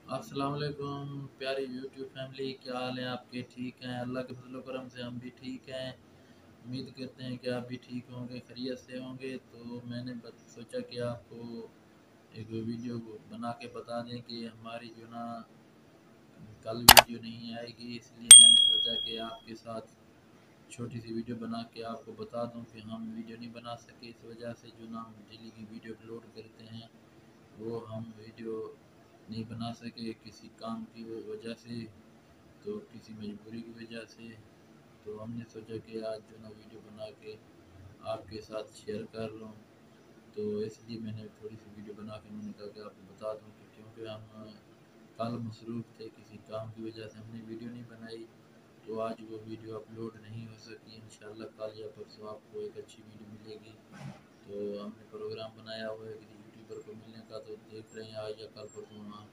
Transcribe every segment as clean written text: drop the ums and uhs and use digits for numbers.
अस्सलाम वालेकुम प्यारी यूट्यूब फैमिली, क्या हाल है आपके? ठीक हैं? अल्लाह के फजल करम से हम भी ठीक हैं। उम्मीद करते हैं कि आप भी ठीक होंगे, खैरियत से होंगे। तो मैंने सोचा कि आपको एक वीडियो बना के बता दें कि हमारी जो ना कल वीडियो नहीं आएगी, इसलिए मैंने सोचा कि आपके साथ छोटी सी वीडियो बना के आपको बता दूं कि हम वीडियो नहीं बना सके। इस वजह से जो ना हम डेली की वीडियो अपलोड करते हैं वो हम वीडियो नहीं बना सके, किसी काम की वजह से, तो किसी मजबूरी की वजह से। तो हमने सोचा कि आज जो ना वीडियो बना के आपके साथ शेयर कर लूँ। तो इसलिए मैंने थोड़ी सी वीडियो बना के मैंने कहा कि आपको बता दूँ कि क्योंकि हम कल मसरूफ़ थे किसी काम की वजह से हमने वीडियो नहीं बनाई, तो आज वो वीडियो अपलोड नहीं हो सकी। इंशाल्लाह कल या परसों आपको एक अच्छी वीडियो मिलेगी। तो हमने प्रोग्राम बनाया हुआ है किसी यूट्यूबर को मिलने का, तो देख रहे हैं आज या कल परसों वहाँ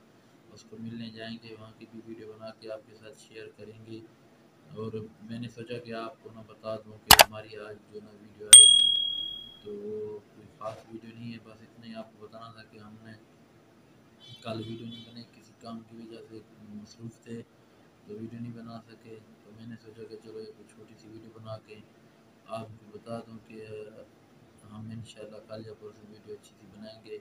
उसको मिलने जाएंगे, वहाँ की भी वीडियो बना के आपके साथ शेयर करेंगे। और मैंने सोचा कि आपको ना बता दूँ कि हमारी आज जो ना वीडियो आएगी, तो वो कोई ख़ास वीडियो नहीं है, बस इतना ही आपको बताना था कि हमने कल वीडियो नहीं बनाई, किसी काम की वजह से मसरूफ़ थे तो वीडियो नहीं बना सके। तो मैंने सोचा कि चलो एक छोटी सी वीडियो बना के आपको बता दूं कि हम इंशाल्लाह कल या परसों वीडियो अच्छी सी बनाएंगे।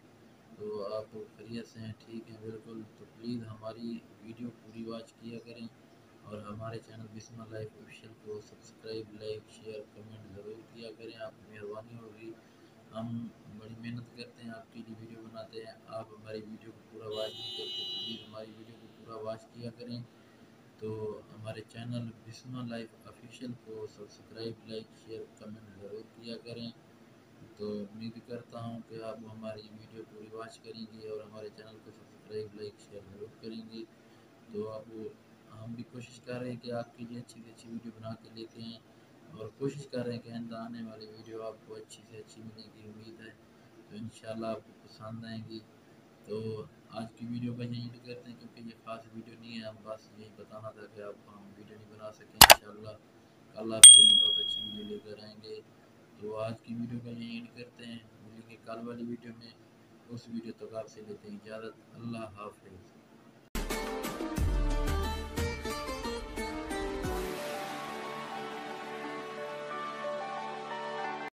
तो आप खैरियत से हैं? ठीक है बिल्कुल। तो प्लीज़ हमारी वीडियो पूरी वॉच किया करें और हमारे चैनल बिस्मिल्लाह लाइफ ऑफिशियल को सब्सक्राइब, लाइक, शेयर, कमेंट ज़रूर किया करें, आपकी मेहरबानी होगी। हम बड़ी मेहनत करते हैं, आपके लिए वीडियो बनाते हैं, आप हमारी वीडियो को पूरा वॉच नहीं करते। प्लीज़ हमारी वीडियो को पूरा वॉच किया करें। तो हमारे चैनल बिस्मा लाइफ ऑफिशियल को सब्सक्राइब, लाइक, शेयर, कमेंट ज़रूर किया करें। तो उम्मीद करता हूँ कि आप हमारी वीडियो पूरी वॉच करेंगे और हमारे चैनल को सब्सक्राइब, लाइक, शेयर ज़रूर करेंगे। तो अब हम भी कोशिश कर रहे हैं कि आपके लिए अच्छी से अच्छी वीडियो बना के लेके आएँ, और कोशिश कर रहे हैं कि आइंदा आने वाली वीडियो आपको अच्छी से अच्छी मिलेगी, उम्मीद है। तो इंशाल्लाह आपको पसंद आएंगी। तो आज की वीडियो का यहीं एंड करते हैं, क्योंकि ये ख़ास वीडियो नहीं है, हम बस यही बताना था कि आपको हम वीडियो नहीं बना सकें। इंशाल्लाह कल आपके लिए बहुत अच्छी वीडियो लेकर आएंगे। तो आज की वीडियो का यहीं एंड करते हैं, मिलेंगे कल वाली वीडियो में। उस वीडियो तक आपसे लेते हैं इजाज़त। अल्लाह हाफिज़।